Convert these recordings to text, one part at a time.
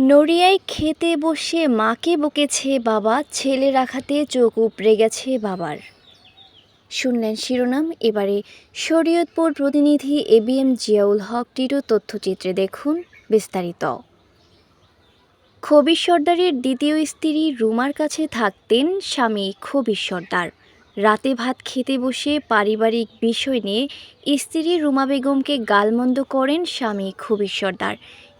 নড়িয়ায় খেতে বসে মাকে বকেছে বাবা, ছেলে রাখাতে চোখ উপড়ে গেছে বাবার। শুনলেন শিরোনাম। এবারে শরীয়তপুর প্রতিনিধি এবিএম জিয়াউল হক টিটুর তথ্যচিত্রে দেখুন বিস্তারিত। খবির সর্দারের দ্বিতীয় স্ত্রী রুমার কাছে থাকতেন স্বামী খবির সর্দার। রাতে ভাত খেতে বসে পারিবারিক বিষয় নিয়ে স্ত্রী রুমা বেগমকে গালমন্দ করেন স্বামী খবির সর্দার।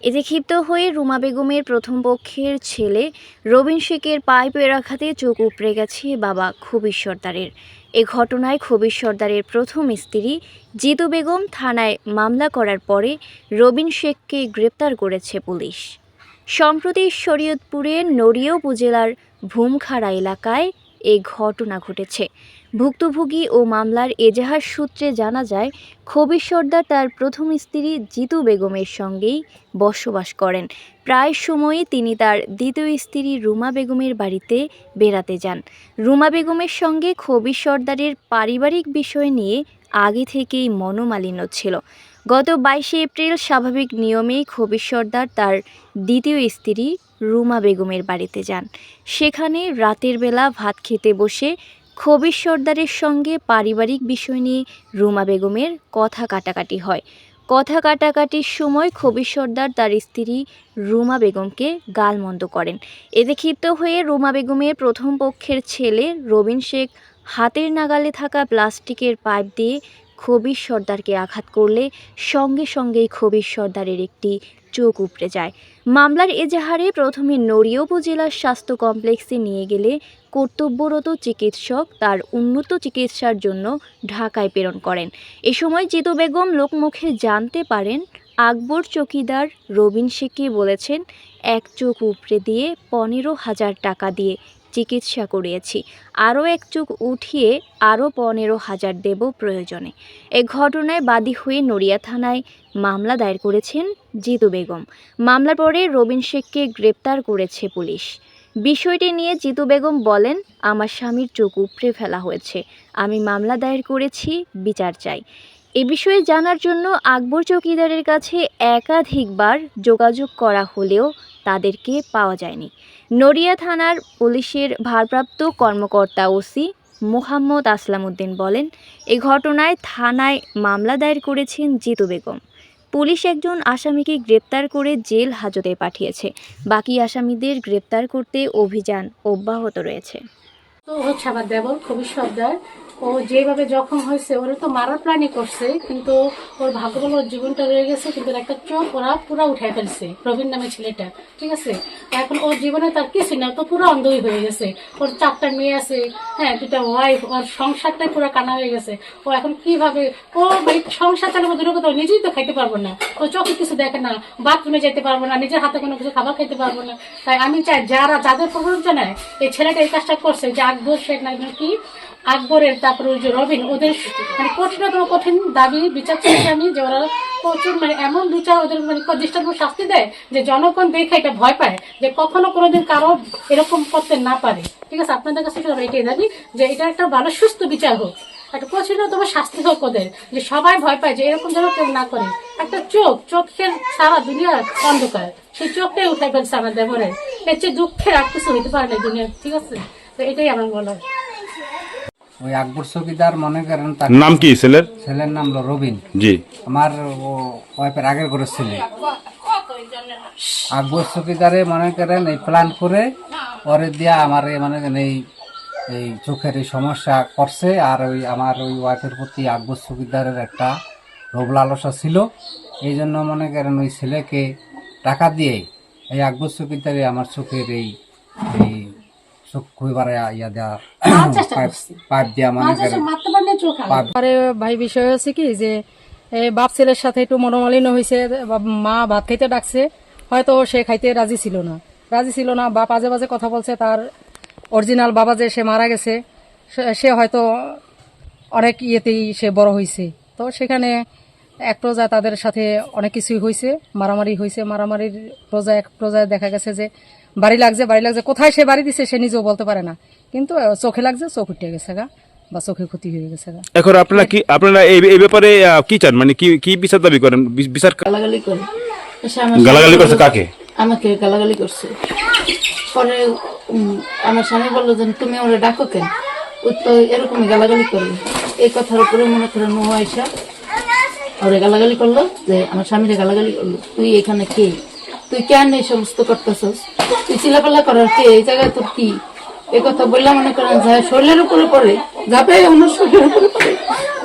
এতে ক্ষিপ্ত হয়ে রুমা বেগমের প্রথম পক্ষের ছেলে রবিন শেখের পাইপের আঘাতে চোখ উপড়ে গেছে বাবা খবির সর্দারের। এ ঘটনায় খবির সর্দারের প্রথম স্ত্রী জিতু বেগম থানায় মামলা করার পরে রবিন শেখকে গ্রেপ্তার করেছে পুলিশ। সম্প্রতি শরীয়তপুরের নড়িয়া উপজেলার ভূমখাড়া এলাকায় এ ঘটনা ঘটেছে। ভুক্তভোগী ও মামলার এজাহার সূত্রে জানা যায়, খবির সর্দার তার প্রথম স্ত্রী জিতু বেগমের সঙ্গেই বসবাস করেন। প্রায় সময়ই তিনি তার দ্বিতীয় স্ত্রী রুমা বেগমের বাড়িতে বেড়াতে যান। রুমা বেগমের সঙ্গে খবির সর্দারের পারিবারিক বিষয় নিয়ে আগে থেকেই মনোমালিন্য ছিল। গত 22 এপ্রিল স্বাভাবিক নিয়মেই খবির সর্দার তার দ্বিতীয় স্ত্রী রুমা বেগমের বাড়িতে যান। সেখানে রাতের বেলা ভাত খেতে বসে খবির সর্দারের সঙ্গে পারিবারিক বিষয় নিয়ে রুমা বেগমের কথা কাটাকাটি হয়। কথা কাটাকাটির সময় খবির সর্দার তার স্ত্রী রুমা বেগমকে গালমন্দ করেন। এতে ক্ষিপ্ত হয়ে রুমা বেগমের প্রথম পক্ষের ছেলে রবিন শেখ হাতের নাগালে থাকা প্লাস্টিকের পাইপ দিয়ে খবির সর্দারকে আঘাত করলে সঙ্গে সঙ্গেই খবির সর্দারের একটি চোখ উপড়ে যায়। মামলার এজাহারে প্রথমে নড়িয়া উপজেলার স্বাস্থ্য কমপ্লেক্সে নিয়ে গেলে কর্তব্যরত চিকিৎসক তার উন্নত চিকিৎসার জন্য ঢাকায় প্রেরণ করেন। এ সময় জিতু বেগম লোকমুখে জানতে পারেন, আকবর চৌকিদার রবিন শেখকে বলেছেন এক চোখ উপড়ে দিয়ে 15,000 টাকা দিয়ে চিকিৎসা করিয়েছি, আরও এক চোখ উঠিয়ে আরও 15,000 দেব প্রয়োজনে। এ ঘটনায় বাদী হয়ে নড়িয়া থানায় মামলা দায়ের করেছেন জিতু বেগম। মামলার পরে রবিন শেখকে গ্রেপ্তার করেছে পুলিশ। বিষয়টি নিয়ে জিতু বেগম বলেন, আমার স্বামীর চোখ উপড়ে ফেলা হয়েছে, আমি মামলা দায়ের করেছি, বিচার চাই। এ বিষয়ে জানার জন্য আকবর চৌকিদারের কাছে একাধিকবার যোগাযোগ করা হলেও তাদেরকে পাওয়া যায়নি। নড়িয়া থানার পুলিশের ভারপ্রাপ্ত কর্মকর্তা ওসি মোহাম্মদ আসলাম উদ্দিন বলেন, এ ঘটনায় থানায় মামলা দায়ের করেছেন জিতু বেগম। পুলিশ একজন আসামিকে গ্রেপ্তার করে জেল হাজতে পাঠিয়েছে। বাকি আসামিদের গ্রেপ্তার করতে অভিযান অব্যাহত রয়েছে। তো হচ্ছে আমার দেবর খবির সর্দার, ও যেভাবে জখম হয়েছে ওরা তো মারার প্ল্যানই করছে, কিন্তু ওর ভাগ্য বলে ওর জীবনটা রয়ে গেছে, কিন্তু একটা চোখ ওরা পুরো উঠাই ফেলছে রবিন নামে ছেলেটা, ঠিক আছে। এখন ওর জীবনে তার কিছু না, তো পুরো অন্ধই হয়ে গেছে। ওর 4টা মেয়ে আছে, হ্যাঁ 2টা ওয়াইফ, ওর সংসারটাই পুরো কানা হয়ে গেছে। ও এখন কিভাবে ও সংসার চালাবো দূরের কথা, নিজেই তো খাইতে পারবো না, ও চোখে কিছু দেখে না, বাথরুমে যেতে পারবো না, নিজের হাতে কোনো কিছু খাবার খাইতে পারবো না। তাই আমি চাই যাদের প্ররোচনায় এই ছেলেটা এই কাজটা করছে, যে আকবর শেখ নাকি আকবরের, তারপরে ওই যে রবিন, ওদের মানে কঠিনতম কঠিন দাবি বিচার চাইছি আমি, যে ওরা প্রচুর মানে এমন বিচার ওদের মানে দৃষ্টান্ত শাস্তি দেয় যে জনগণ দেখে এটা ভয় পায়, যে কখনো কোনোদিন কারো এরকম করতে না পারে, ঠিক আছে। আপনাদের কাছে এটাই দাবি যে এটা একটা ভালো সুস্থ বিচার হোক, একটা কঠিনতম শাস্তি হোক ওদের, যে সবাই ভয় পায়, যে এরকম যেন কেউ না করে। একটা চোখের সারা দুনিয়া অন্ধকার, সেই চোখটাই উঠাই ফেলছে আমার দেবরের। এর চেয়ে দুঃখের আর কিছু হইতে পারে না দুনিয়া, ঠিক আছে। তো এটাই আমার বলার। ওই আকবর চৌকিদার মনে করেন, তার নাম কি ছেলের? ছেলের নাম হলো রবিন। জি, আমার ওয়াইফের আগের ঘরের ছেলে। আকবর চৌকিদারে মনে করেন এই প্ল্যান করে ওরে দিয়া আমার মনে করেন এই চোখের এই সমস্যা করছে। আর ওই আমার ওই ওয়াইফের প্রতি আকবর চৌকিদারের একটা লোভ লালসা ছিল, এই জন্য মনে করেন ওই ছেলেকে টাকা দিয়ে এই আকবর চৌকিদারে আমার চোখের এই ভাই বিষয় হচ্ছে কি, যে বাপ ছেলের সাথে একটু মনোমালিন্য হয়েছে। মা ভাত খাইতে ডাকছে, হয়তো সে খাইতে রাজি ছিল না। বাপ আজে বাজে কথা বলছে, তার অরিজিনাল বাবা যে সে মারা গেছে, সে হয়তো অনেক ইয়েতেই সে বড় হয়েছে। তো সেখানে এক পর্যায়ে তাদের সাথে অনেক কিছুই হয়েছে, মারামারি হয়েছে। মারামারির এক পর্যায়ে দেখা গেছে যে বাড়ি লাগছে, কোথায় সে বাড়ি দিছে সে নিজেও বলতে পারে না, কিন্তু চোখে লাগছে, চোখ উঠে গেছে গা, বা চোখে ক্ষতি হয়ে গেছে গা। এখন আপনারা এই ব্যাপারে কি চান, মানে কি বিচার দাবি করেন? বিচার গালাগালি করছে কাকে? আমাকে গালাগালি করছে। পরে আমার স্বামী বললো যে তুমি ওরা ডাকো কেন, ও তো এরকমই গালাগালি করবে। এই কথার উপরে মনে করে নোয়া আয়সা ওরে গালাগালি করলো, যে আমার স্বামীরে গালাগালি করলো, তুই এখানে কে, তুই কেন এই সমস্ত করতেছস, তুই চিলাপাল্লা করার কে, এই জায়গায় তোর কি। এই কথা বললাম, মনে করেন যায় শরীরের উপরে পড়ে, যাবে আমার শরীরের উপরে পড়ে।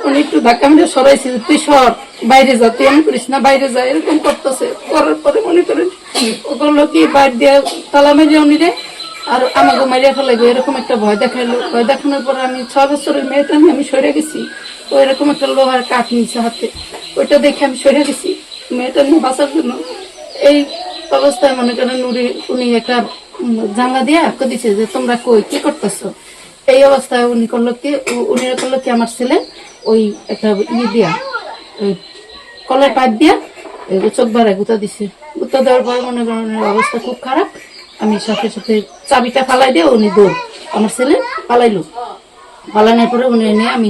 উনি একটু ধাক্কা মেরে সরাইছে, তুই সর, বাইরে যা, তুই এমন করিস না, বাইরে যা, এরকম করতেছে। করার পরে মনে করেন ও করলো কি, বাইর দিয়ে তালা মেরে উনি রে আর আমাকে মারিয়া ফেলাইবো, এরকম একটা ভয় দেখাইলো। ভয় দেখানোর পরে আমি 6 বছরের মেয়েটা নিয়ে আমি সরে গেছি। ও এরকম একটা লোহার কাঠ নিয়েছে হাতে, ওইটা দেখে আমি সরে গেছি মেয়েটা নিয়ে বাঁচার জন্য। এই অবস্থায় মনে করেন উনি একটা জানলা দিয়ে আটকে দিচ্ছে যে তোমরা কই কি করতেছো। এই অবস্থায় উনি করলো কি আমার ছেলে ওই একটা দিয়া ওই কলের পাইপ দিয়া চোখ বাড়ায় গুতা দিছে। গুতা দেওয়ার পরে মনে করেন অবস্থা খুব খারাপ। আমি সাথে সাথে চাবিটা ফালাই দিয়ে উনি দৌড়, আমার ছেলে পালাইলো। পালানোর পরে উনি এনে আমি